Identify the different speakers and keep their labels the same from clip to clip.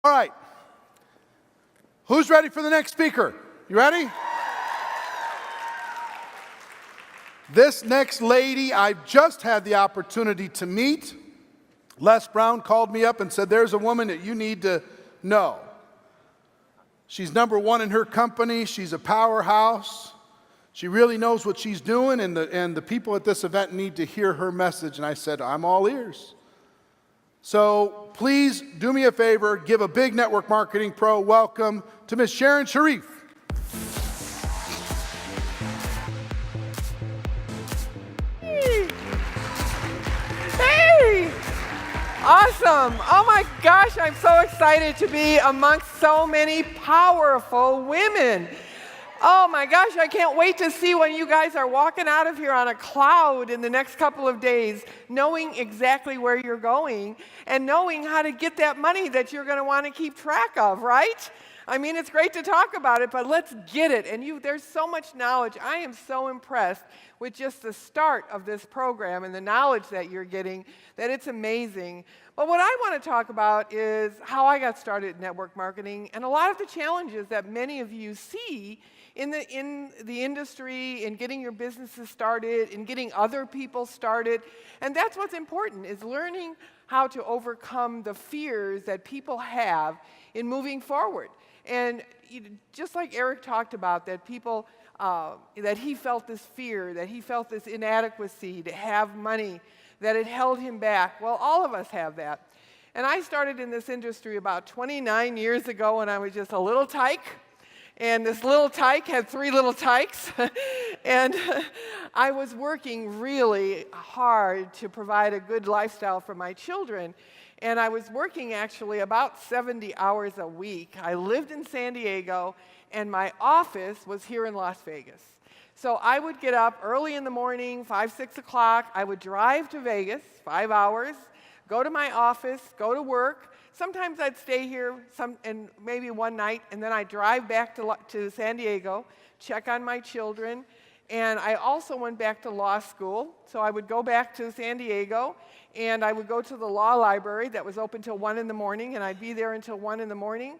Speaker 1: All right. Who's ready for the next speaker? You ready? This next lady I've just had the opportunity to meet. Les Brown called me up and said, there's a woman that you need to know. She's number one in her company. She's a powerhouse. She really knows what she's doing, and the people at this event need to hear her message. And I said, I'm all ears. So please do me a favor, give a big network marketing pro welcome to Miss Sharron Sharif.
Speaker 2: Hey! Awesome. Oh my gosh, I'm so excited to be amongst so many powerful women. Oh my gosh, I can't wait to see when you guys are walking out of here on a cloud in the next couple of days, knowing exactly where you're going and knowing how to get that money that you're going to want to keep track of, right? I mean, it's great to talk about it, but let's get it. And there's so much knowledge. I am so impressed with just the start of this program and the knowledge that you're getting, that it's amazing. But what I want to talk about is how I got started in network marketing and a lot of the challenges that many of you see in the industry, in getting your businesses started, in getting other people started. And that's what's important, is learning how to overcome the fears that people have in moving forward. And just like Eric talked about, that people, that he felt this fear, that he felt this inadequacy to have money, that it held him back. Well, all of us have that. And I started in this industry about 29 years ago when I was just a little tyke. And this little tyke had 3 little tykes. And I was working really hard to provide a good lifestyle for my children. And I was working actually about 70 hours a week. I lived in San Diego, and my office was here in Las Vegas. So I would get up early in the morning, 5, 6 o'clock. I would drive to Vegas, 5 hours, go to my office, go to work. Sometimes I'd stay here and maybe one night, and then I'd drive back to San Diego, check on my children. And I also went back to law school. So I would go back to San Diego, and I would go to the law library that was open till 1 in the morning, and I'd be there until 1 in the morning.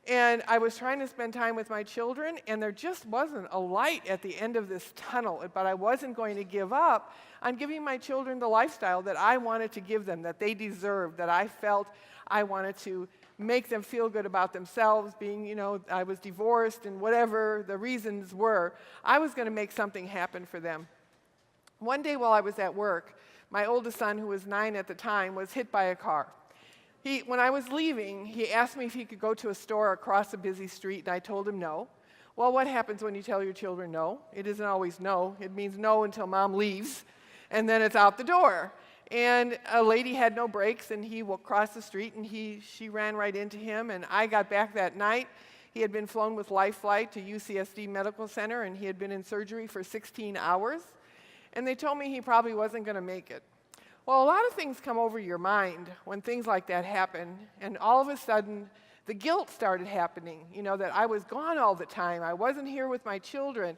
Speaker 2: And I was trying to spend time with my children, and there just wasn't a light at the end of this tunnel. But I wasn't going to give up on giving my children the lifestyle that I wanted to give them, that they deserved, that I felt I wanted to make them feel good about themselves, being, I was divorced and whatever the reasons were. I was going to make something happen for them. One day while I was at work, my oldest son, who was 9 at the time, was hit by a car. When I was leaving, he asked me if he could go to a store across a busy street, and I told him no. Well, what happens when you tell your children no? It isn't always no. It means no until mom leaves, and then it's out the door. And a lady had no brakes, and he crossed the street, and she ran right into him, and I got back that night. He had been flown with Life Flight to UCSD Medical Center, and he had been in surgery for 16 hours. And they told me he probably wasn't going to make it. Well, a lot of things come over your mind when things like that happen, and all of a sudden, the guilt started happening, that I was gone all the time. I wasn't here with my children.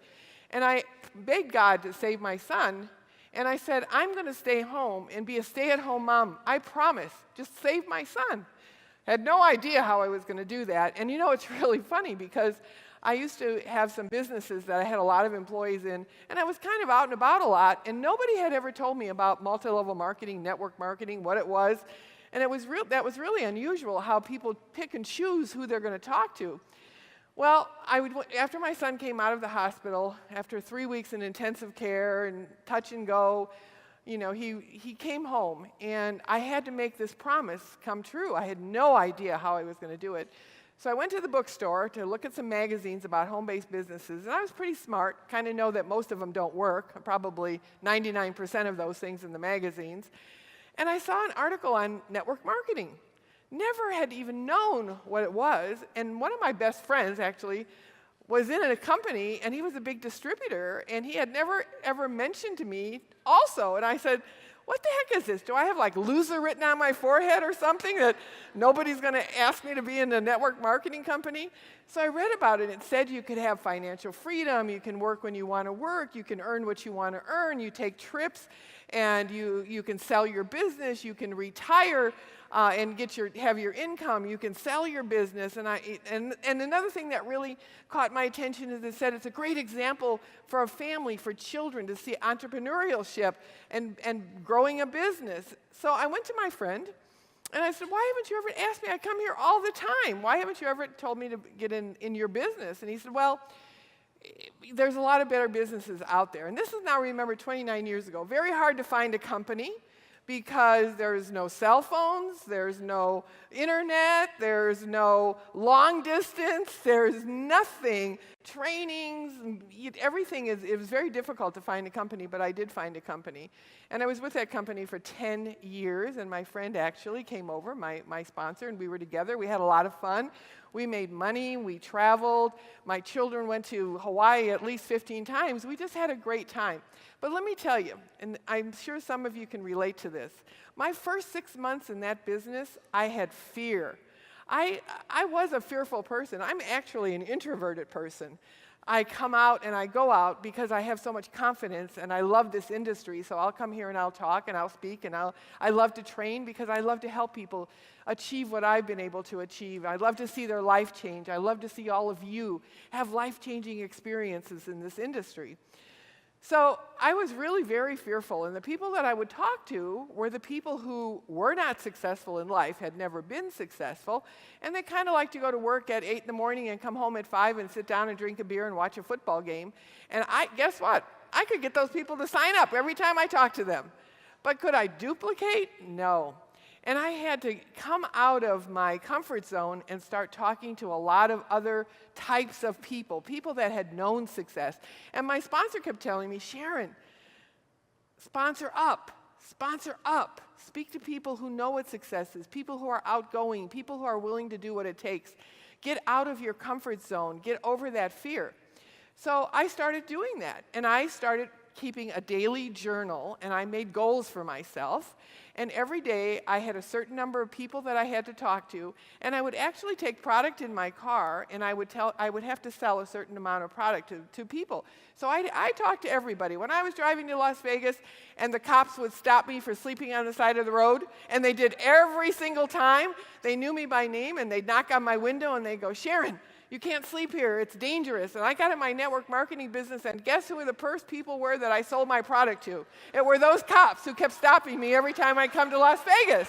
Speaker 2: And I begged God to save my son, and I said, I'm going to stay home and be a stay-at-home mom. I promise. Just save my son. I had no idea how I was going to do that. And it's really funny because I used to have some businesses that I had a lot of employees in, and I was kind of out and about a lot, and nobody had ever told me about multi-level marketing, network marketing, what it was. And that was really unusual, how people pick and choose who they're going to talk to. Well, after my son came out of the hospital, after 3 weeks in intensive care and touch and go, he came home, and I had to make this promise come true. I had no idea how I was going to do it. So I went to the bookstore to look at some magazines about home-based businesses, and I was pretty smart, kind of know that most of them don't work, probably 99% of those things in the magazines. And I saw an article on network marketing. Never had even known what it was, and one of my best friends actually was in a company, and he was a big distributor, and he had never ever mentioned to me also. And I said, what the heck is this? Do I have like loser written on my forehead or something that nobody's going to ask me to be in a network marketing company? So I read about it. It said you could have financial freedom, you can work when you want to work, you can earn what you want to earn, you take trips, and you can sell your business, you can retire and have your income. You can sell your business. And another thing that really caught my attention is it said it's a great example for a family, for children, to see entrepreneurship and growing a business. So I went to my friend, and I said, why haven't you ever asked me? I come here all the time. Why haven't you ever told me to get in your business? And he said, well, there's a lot of better businesses out there. And this is now, remember, 29 years ago. Very hard to find a company because there's no cell phones, there's no internet, there's no long distance, there's nothing, trainings, everything it was very difficult to find a company, but I did find a company. And I was with that company for 10 years, and my friend actually came over, my sponsor, and we were together. We had a lot of fun. We made money, we traveled. My children went to Hawaii at least 15 times. We just had a great time. But let me tell you, and I'm sure some of you can relate to this, my first 6 months in that business, I had fear. I was a fearful person. I'm actually an introverted person. I come out and I go out because I have so much confidence and I love this industry. So I'll come here and I'll talk and I'll speak and I love to train because I love to help people achieve what I've been able to achieve. I love to see their life change. I love to see all of you have life-changing experiences in this industry. So I was really very fearful, and the people that I would talk to were the people who were not successful in life, had never been successful, and they kind of like to go to work at 8 in the morning and come home at 5 and sit down and drink a beer and watch a football game. And guess what? I could get those people to sign up every time I talked to them. But could I duplicate? No. And I had to come out of my comfort zone and start talking to a lot of other types of people, people that had known success. And my sponsor kept telling me, Sharron, sponsor up, sponsor up. Speak to people who know what success is, people who are outgoing, people who are willing to do what it takes. Get out of your comfort zone. Get over that fear. So I started doing that, and I started keeping a daily journal, and I made goals for myself. And every day I had a certain number of people that I had to talk to, and I would actually take product in my car, and I would have to sell a certain amount of product to people. So I talked to everybody. When I was driving to Las Vegas and the cops would stop me for sleeping on the side of the road, and they did every single time, they knew me by name, and they'd knock on my window and they'd go, Sharron, you can't sleep here, it's dangerous. And I got in my network marketing business, and guess who the first people were that I sold my product to? It were those cops who kept stopping me every time I come to Las Vegas.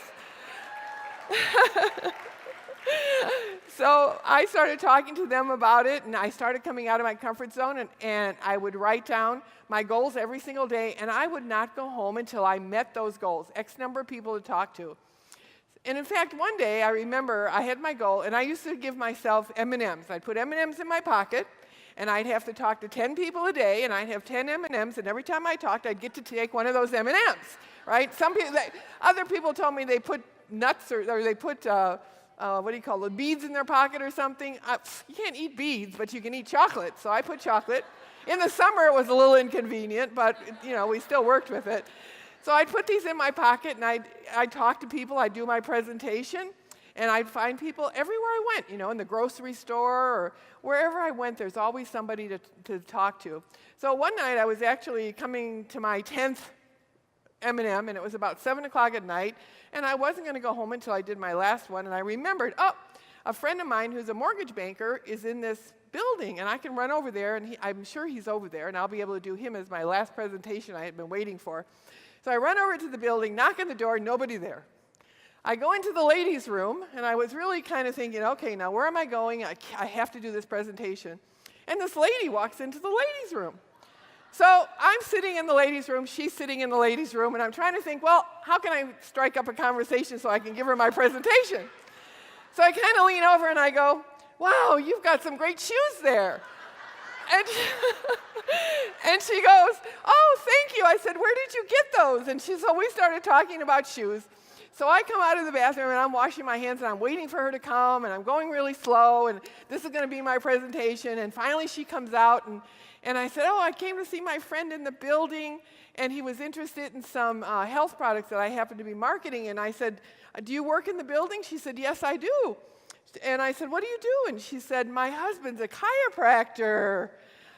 Speaker 2: So I started talking to them about it, and I started coming out of my comfort zone, and I would write down my goals every single day, and I would not go home until I met those goals, X number of people to talk to. And in fact, one day, I remember I had my goal, and I used to give myself M&Ms. I'd put M&Ms in my pocket, and I'd have to talk to 10 people a day, and I'd have 10 M&Ms, and every time I talked, I'd get to take one of those M&Ms, right? Other people told me they put nuts or they put, what do you call it, beads in their pocket or something. You can't eat beads, but you can eat chocolate, so I put chocolate. In the summer, it was a little inconvenient, but, we still worked with it. So I'd put these in my pocket, and I'd talk to people, I'd do my presentation, and I'd find people everywhere I went, in the grocery store or wherever I went, there's always somebody to talk to. So one night I was actually coming to my 10th M&M, and it was about 7 o'clock at night, and I wasn't going to go home until I did my last one, and I remembered, a friend of mine who's a mortgage banker is in this building, and I can run over there, and I'm sure he's over there, and I'll be able to do him as my last presentation I had been waiting for. So I run over to the building, knock on the door, nobody there. I go into the ladies' room, and I was really kind of thinking, okay, now where am I going? I have to do this presentation. And this lady walks into the ladies' room. So I'm sitting in the ladies' room, she's sitting in the ladies' room, and I'm trying to think, well, how can I strike up a conversation so I can give her my presentation? So I kind of lean over and I go, wow, you've got some great shoes there. And she goes, oh, thank you. I said, where did you get those? And so we started talking about shoes. So I come out of the bathroom, and I'm washing my hands, and I'm waiting for her to come, and I'm going really slow, and this is going to be my presentation. And finally she comes out, and I said, oh, I came to see my friend in the building, and he was interested in some health products that I happen to be marketing. And I said, do you work in the building? She said, yes, I do. And I said, what do you do? And she said, my husband's a chiropractor.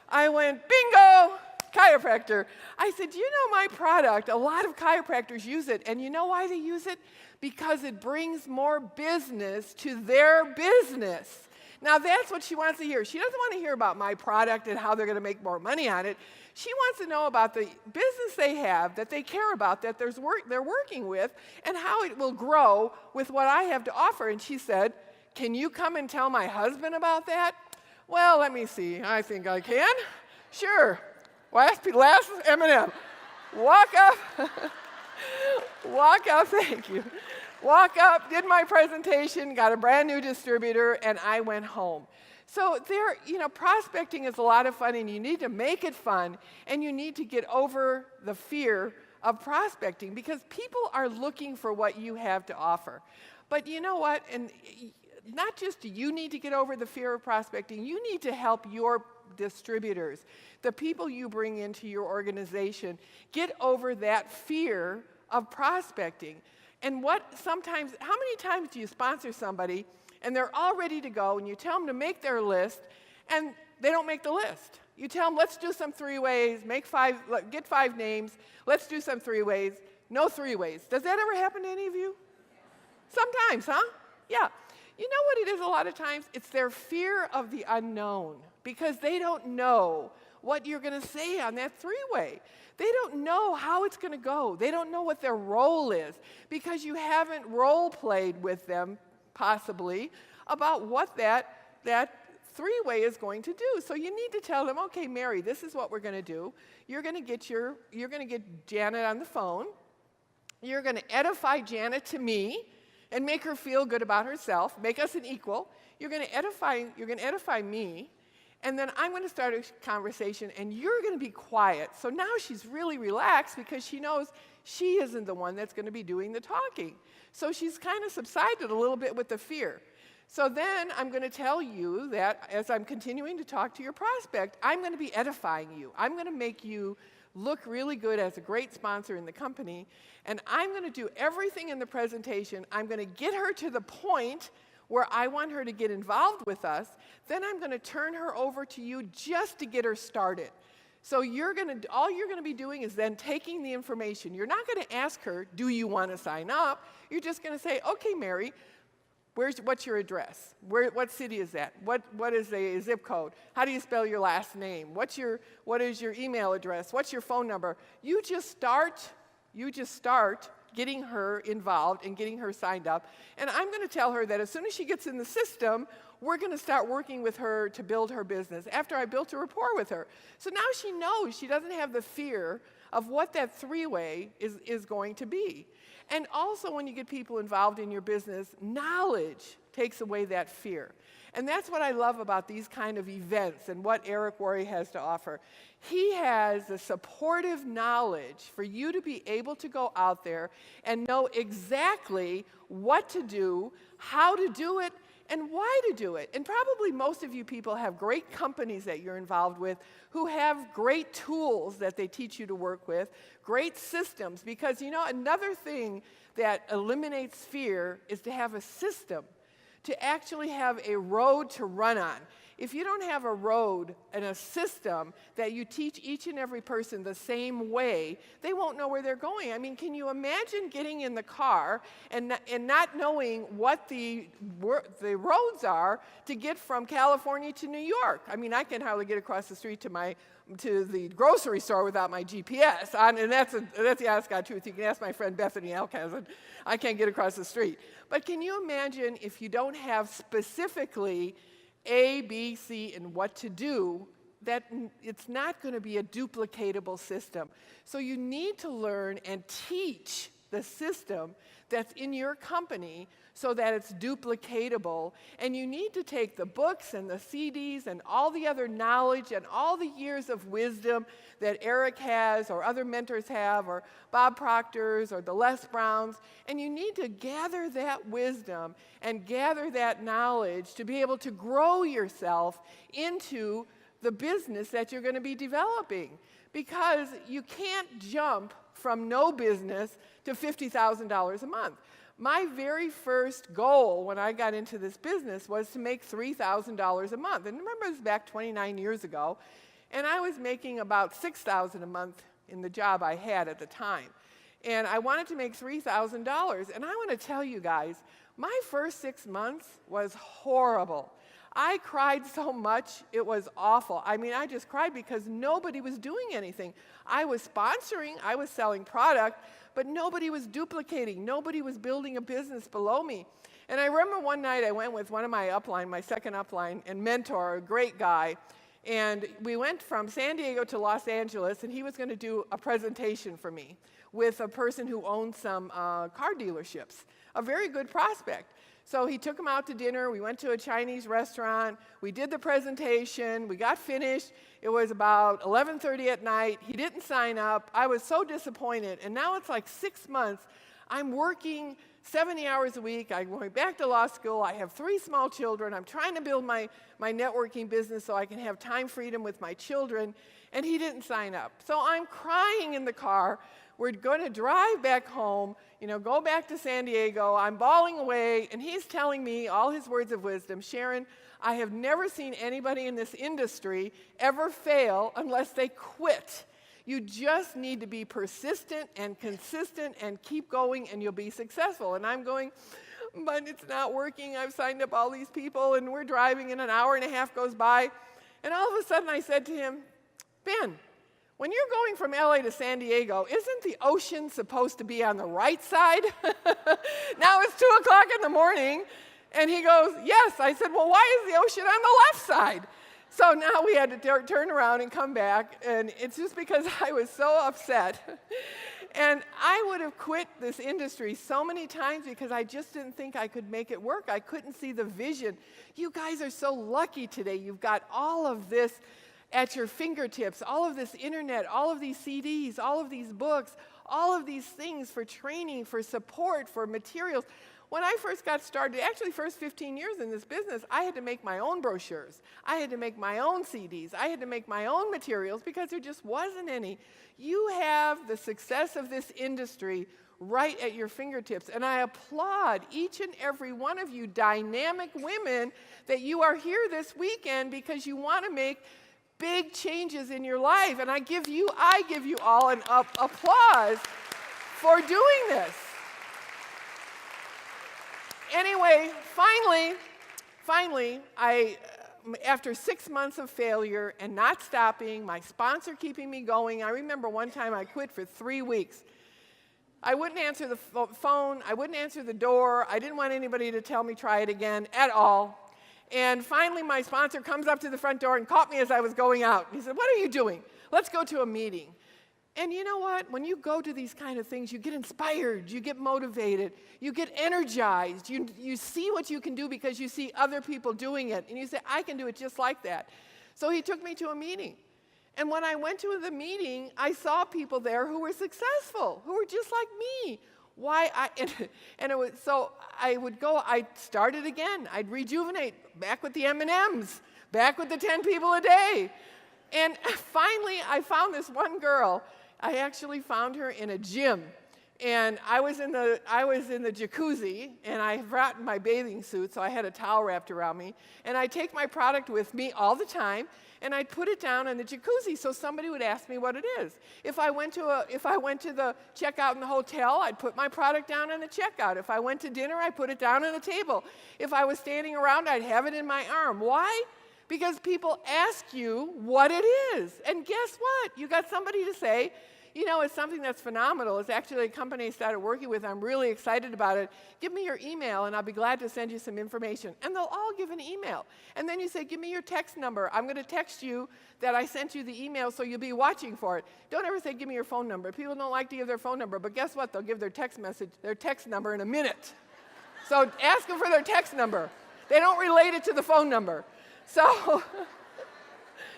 Speaker 2: I went, bingo, chiropractor. I said, you know my product? A lot of chiropractors use it. And you know why they use it? because it brings more business to their business. Now, that's what she wants to hear. She doesn't want to hear about my product and how they're going to make more money on it. She wants to know about the business they have, that they care about, that they're working with, and how it will grow with what I have to offer. And she said, can you come and tell my husband about that? Well, let me see. I think I can. Sure. Last M&M. Walk up. Walk up, thank you. Walk up, did my presentation, got a brand new distributor, and I went home. So prospecting is a lot of fun, and you need to make it fun, and you need to get over the fear of prospecting, because people are looking for what you have to offer. But you know what? And not just do you need to get over the fear of prospecting, you need to help your distributors, the people you bring into your organization, get over that fear of prospecting. And how many times do you sponsor somebody and they're all ready to go and you tell them to make their list and they don't make the list? You tell them, let's do some three-ways, get 5 names, let's do some three-ways, no three-ways. Does that ever happen to any of you? Sometimes, huh? Yeah. You know what it is a lot of times? It's their fear of the unknown, because they don't know what you're going to say on that three-way. They don't know how it's going to go. They don't know what their role is, because you haven't role-played with them, possibly, about what that three-way is going to do. So you need to tell them, okay, Mary, this is what we're going to do. You're going to get Janet on the phone. You're going to edify Janet to me and make her feel good about herself, make us an equal. You're going to edify me. And then I'm going to start a conversation, and you're going to be quiet. So now she's really relaxed, because she knows she isn't the one that's going to be doing the talking. So she's kind of subsided a little bit with the fear. So then I'm going to tell you that as I'm continuing to talk to your prospect, I'm going to be edifying you. I'm going to make you look really good as a great sponsor in the company. And I'm going to do everything in the presentation. I'm going to get her to the point where I want her to get involved with us. Then I'm going to turn her over to you just to get her started. So all you're going to be doing is then taking the information. You're not going to ask her, do you want to sign up? You're just going to say, okay, Mary, what's your address? What city is that? What is a zip code? How do you spell your last name? What is your email address? What's your phone number? You just start getting her involved and getting her signed up. And I'm going to tell her that as soon as she gets in the system, we're going to start working with her to build her business after I built a rapport with her. So now she knows she doesn't have the fear of what that three-way is going to be. And also, when you get people involved in your business, knowledge takes away that fear. And that's what I love about these kind of events and what Eric Worre has to offer. He has the supportive knowledge for you to be able to go out there and know exactly what to do, how to do it, and why to do it. And probably most of you people have great companies that you're involved with who have great tools that they teach you to work with, great systems, because another thing that eliminates fear is to have a system, to actually have a road to run on. If you don't have a road and a system that you teach each and every person the same way, they won't know where they're going. I mean, can you imagine getting in the car and not knowing what the roads are to get from California to New York? I mean, I can hardly get across the street to the grocery store without my GPS. And that's the honest God truth. You can ask my friend Bethany Alcazar. I can't get across the street. But can you imagine if you don't have specifically A, B, C, and what to do, that it's not going to be a duplicatable system. So you need to learn and teach the system that's in your company so that it's duplicatable. And you need to take the books and the CDs and all the other knowledge and all the years of wisdom that Eric has or other mentors have or Bob Proctor's or the Les Browns, and you need to gather that wisdom and gather that knowledge to be able to grow yourself into the business that you're going to be developing. Because you can't jump from no business to $50,000 a month. My very first goal when I got into this business was to make $3,000 a month. And remember, this was back 29 years ago, and I was making about $6,000 a month in the job I had at the time. and I wanted to make $3,000. And I want to tell you guys, my first 6 months was horrible. I cried so much, it was awful. I mean, I just cried because nobody was doing anything. I was sponsoring, I was selling product, but nobody was duplicating. Nobody was building a business below me. And I remember one night I went with one of my upline, my second upline and mentor, a great guy, and we went from San Diego to Los Angeles, and he was going to do a presentation for me with a person who owned some car dealerships, a very good prospect. So he took him out to dinner. We went to a Chinese restaurant. We did the presentation. We got finished. It was about 11:30 at night. He didn't sign up. I was so disappointed. And now it's like 6 months. I'm working 70 hours a week. I'm going back to law school. I have 3 small children. I'm trying to build my networking business so I can have time freedom with my children. And he didn't sign up. So I'm crying in the car. We're going to drive back home, go back to San Diego. I'm bawling away, and he's telling me all his words of wisdom. Sharon, I have never seen anybody in this industry ever fail unless they quit. You just need to be persistent and consistent and keep going, and you'll be successful. And I'm going, but it's not working. I've signed up all these people, and we're driving, and an hour and a half goes by. And all of a sudden, I said to him, Ben, when you're going from LA to San Diego, isn't the ocean supposed to be on the right side? Now it's 2 o'clock in the morning, and he goes, yes. I said, well, why is the ocean on the left side? So now we had to turn around and come back, and it's just because I was so upset. And I would have quit this industry so many times because I just didn't think I could make it work. I couldn't see the vision. You guys are so lucky today. You've got all of this at your fingertips, all of this internet, all of these CDs, all of these books, all of these things for training, for support, for materials. When I first got started, actually first 15 years in this business, I had to make my own brochures. I had to make my own CDs. I had to make my own materials because there just wasn't any. You have the success of this industry right at your fingertips. And I applaud each and every one of you dynamic women that you are here this weekend because you want to make big changes in your life, and I give you all an applause for doing this. Anyway, finally, after 6 months of failure and not stopping, my sponsor keeping me going, I remember one time I quit for 3 weeks. I wouldn't answer the phone, I wouldn't answer the door, I didn't want anybody to tell me try it again at all. And finally, my sponsor comes up to the front door and caught me as I was going out. He said, what are you doing? Let's go to a meeting. And you know what? When you go to these kind of things, you get inspired, you get motivated, you get energized. You see what you can do because you see other people doing it. And you say, I can do it just like that. So he took me to a meeting. And when I went to the meeting, I saw people there who were successful, who were just like me. So I would go, I'd start it again. I'd rejuvenate, back with the M&Ms, back with the 10 people a day. And finally, I found this one girl. I actually found her in a gym. And I was in the jacuzzi, and I brought my bathing suit, so I had a towel wrapped around me. And I take my product with me all the time, and I'd put it down in the jacuzzi so somebody would ask me what it is. If I went to the checkout in the hotel, I'd put my product down in the checkout. If I went to dinner, I'd put it down on the table. If I was standing around, I'd have it in my arm. Why? Because people ask you what it is. And guess what? You got somebody to say, it's something that's phenomenal. It's actually a company I started working with. I'm really excited about it. Give me your email, and I'll be glad to send you some information. And they'll all give an email. And then you say, give me your text number. I'm going to text you that I sent you the email, so you'll be watching for it. Don't ever say, give me your phone number. People don't like to give their phone number, but guess what? They'll give their text number in a minute. So ask them for their text number. They don't relate it to the phone number. So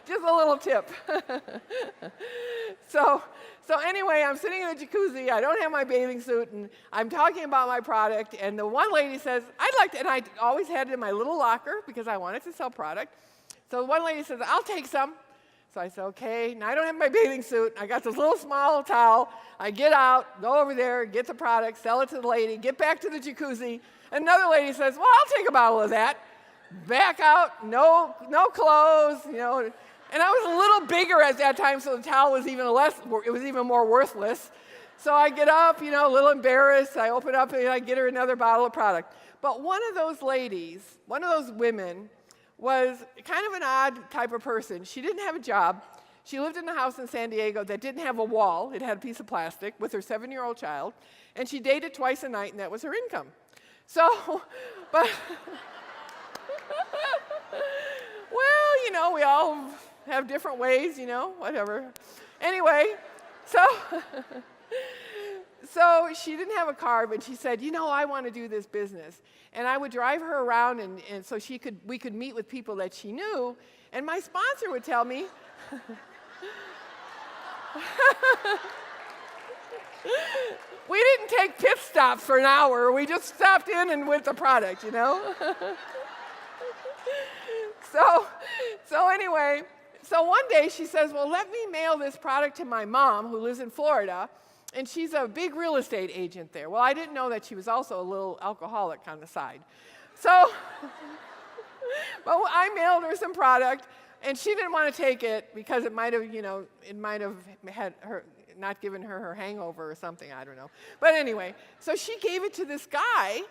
Speaker 2: just a little tip. So anyway, I'm sitting in the jacuzzi. I don't have my bathing suit, and I'm talking about my product. And the one lady says, I'd like to, and I always had it in my little locker because I wanted to sell product. So one lady says, I'll take some. So I said, okay. Now I don't have my bathing suit. I got this little small towel. I get out, go over there, get the product, sell it to the lady, get back to the jacuzzi. Another lady says, well, I'll take a bottle of that. Back out, no clothes, And I was a little bigger at that time, so the towel was even more worthless. So I get up, a little embarrassed. I open up and I get her another bottle of product. But one of those ladies, one of those women, was kind of an odd type of person. She didn't have a job. She lived in a house in San Diego that didn't have a wall. It had a piece of plastic with her 7-year-old child. And she dated twice a night, and that was her income. So, but, well, we all have different ways, whatever. Anyway, so she didn't have a car, but she said, I want to do this business. And I would drive her around, and so we could meet with people that she knew. And my sponsor would tell me, we didn't take pit stops for an hour. We just stopped in and with the product, So anyway, so one day she says, well, let me mail this product to my mom who lives in Florida, and she's a big real estate agent there. Well, I didn't know that she was also a little alcoholic on the side. So, but I mailed her some product, and she didn't want to take it because it might have, had her, not given her hangover or something, I don't know. But anyway, so she gave it to this guy,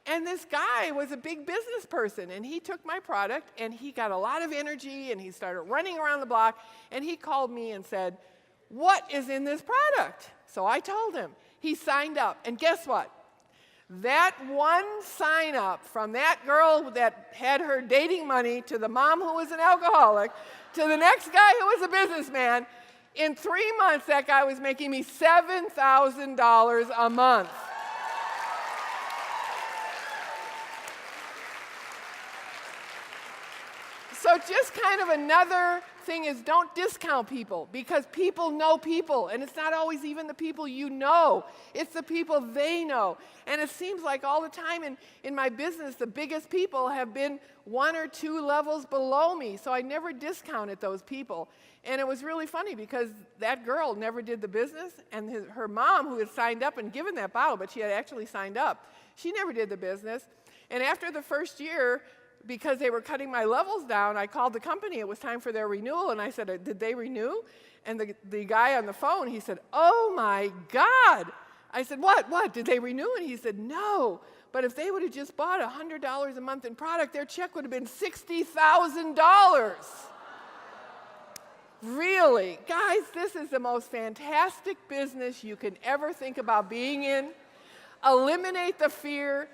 Speaker 2: and this guy was a big business person, and he took my product, and he got a lot of energy, and he started running around the block, and he called me and said, what is in this product? So I told him. He signed up, and guess what? That one sign up from that girl that had her dating money to the mom who was an alcoholic to the next guy who was a businessman, in 3 months that guy was making me $7,000 a month. So just kind of another thing is don't discount people, because people know people, and it's not always even the people you know. It's the people they know. And it seems like all the time in my business, the biggest people have been 1 or 2 levels below me, so I never discounted those people. And it was really funny because that girl never did the business, and her mom, who had signed up and given that bottle, but she had actually signed up, she never did the business. And after the first year, because they were cutting my levels down, I called the company. It was time for their renewal, and I said, did they renew? And the guy on the phone, he said, oh my God. I said, what? Did they renew? And he said, no. But if they would have just bought $100 a month in product, their check would have been $60,000. Really? Guys, this is the most fantastic business you can ever think about being in. Eliminate the fear.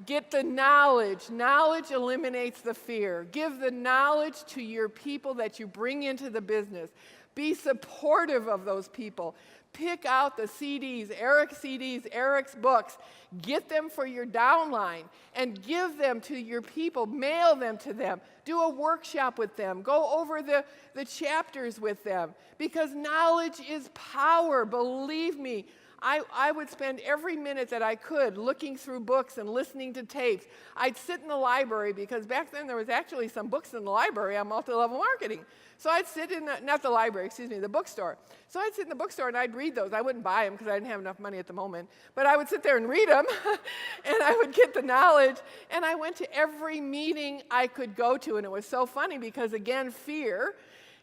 Speaker 2: Get the knowledge. Knowledge eliminates the fear. Give the knowledge to your people that you bring into the business. Be supportive of those people. Pick out the CDs, Eric's books. Get them for your downline and give them to your people. Mail them to them. Do a workshop with them. Go over the chapters with them, because knowledge is power. Believe me. I would spend every minute that I could looking through books and listening to tapes. I'd sit in the library, because back then there was actually some books in the library on multi-level marketing. So I'd sit in the bookstore. So I'd sit in the bookstore and I'd read those. I wouldn't buy them because I didn't have enough money at the moment. But I would sit there and read them, and I would get the knowledge. And I went to every meeting I could go to, and it was so funny because, again, fear.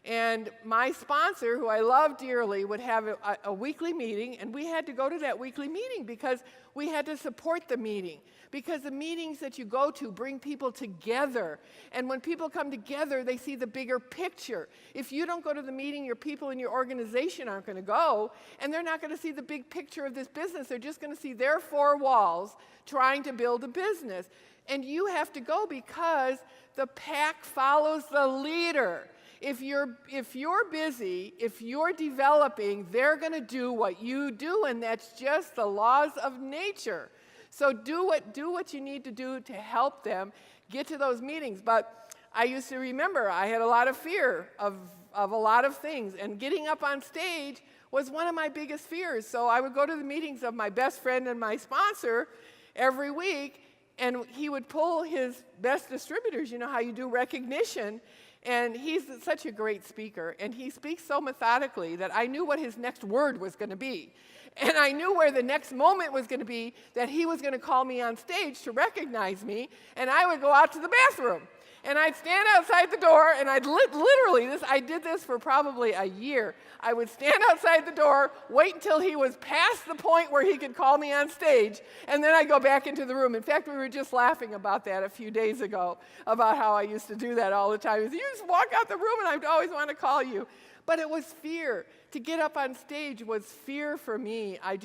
Speaker 2: And my sponsor, who I love dearly, would have a weekly meeting, and we had to go to that weekly meeting because we had to support the meeting. Because the meetings that you go to bring people together. And when people come together, they see the bigger picture. If you don't go to the meeting, your people in your organization aren't going to go, and they're not going to see the big picture of this business. They're just going to see their 4 walls trying to build a business. And you have to go because the pack follows the leader. If you're busy, if you're developing, they're going to do what you do, and that's just the laws of nature. So do what you need to do to help them get to those meetings. But I used to remember I had a lot of fear of a lot of things, and getting up on stage was one of my biggest fears. So I would go to the meetings of my best friend and my sponsor every week, and he would pull his best distributors. You know how you do recognition. And he's such a great speaker, and he speaks so methodically that I knew what his next word was going to be. And I knew where the next moment was going to be, that he was going to call me on stage to recognize me, and I would go out to the bathroom. And I'd stand outside the door, and I'd literally, I did this for probably a year. I would stand outside the door, wait until he was past the point where he could call me on stage, and then I'd go back into the room. In fact, we were just laughing about that a few days ago, about how I used to do that all the time. You just walk out the room, and I'd always want to call you. But it was fear. To get up on stage was fear for me. I'd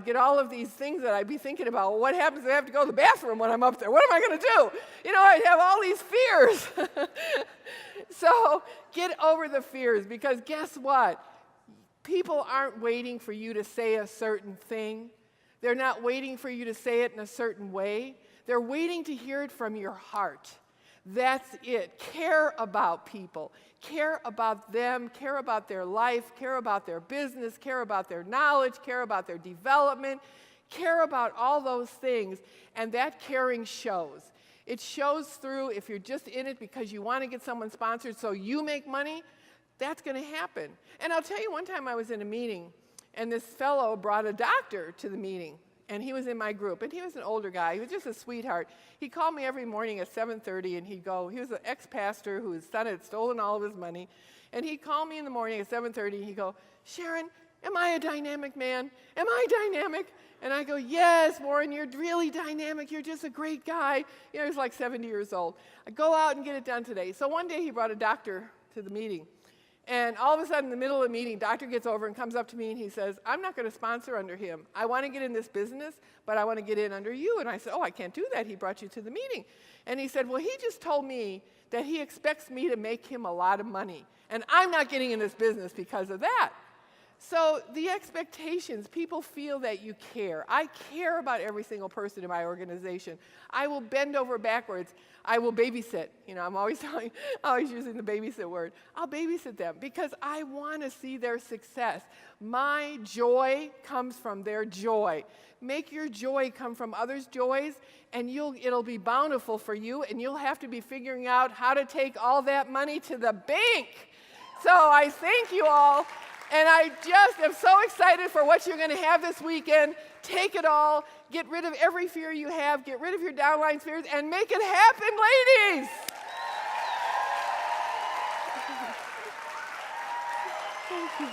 Speaker 2: get all of these things that I'd be thinking about. Well, what happens if I have to go to the bathroom when I'm up there? What am I going to do? I'd have all these fears. So get over the fears, because guess what? People aren't waiting for you to say a certain thing. They're not waiting for you to say it in a certain way. They're waiting to hear it from your heart. That's it. Care about people. Care about them. Care about their life. Care about their business. Care about their knowledge. Care about their development. Care about all those things. And that caring shows. It shows through. If you're just in it because you want to get someone sponsored so you make money, that's going to happen. And I'll tell you, one time I was in a meeting, and this fellow brought a doctor to the meeting. And he was in my group, and he was an older guy. He was just a sweetheart. He called me every morning at 7:30, and he'd go, he was an ex-pastor whose son had stolen all of his money. And he'd call me in the morning at 7:30, and he'd go, Sharron, am I a dynamic man? Am I dynamic? And I go, yes, Warren, you're really dynamic. You're just a great guy. He was like 70 years old. I go out and get it done today. So one day he brought a doctor to the meeting. And all of a sudden, in the middle of the meeting, doctor gets over and comes up to me and he says, I'm not going to sponsor under him. I want to get in this business, but I want to get in under you. And I said, oh, I can't do that. He brought you to the meeting. And he said, well, he just told me that he expects me to make him a lot of money. And I'm not getting in this business because of that. So the expectations, people feel that you care. I care about every single person in my organization. I will bend over backwards. I will babysit. I'm always using the babysit word. I'll babysit them because I want to see their success. My joy comes from their joy. Make your joy come from others' joys, and it'll be bountiful for you, and you'll have to be figuring out how to take all that money to the bank. So I thank you all. And I just am so excited for what you're going to have this weekend. Take it all. Get rid of every fear you have. Get rid of your downline fears and make it happen, ladies. Thank you.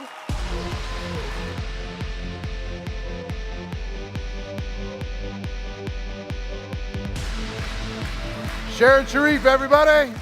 Speaker 1: Sharron, Sharif, everybody.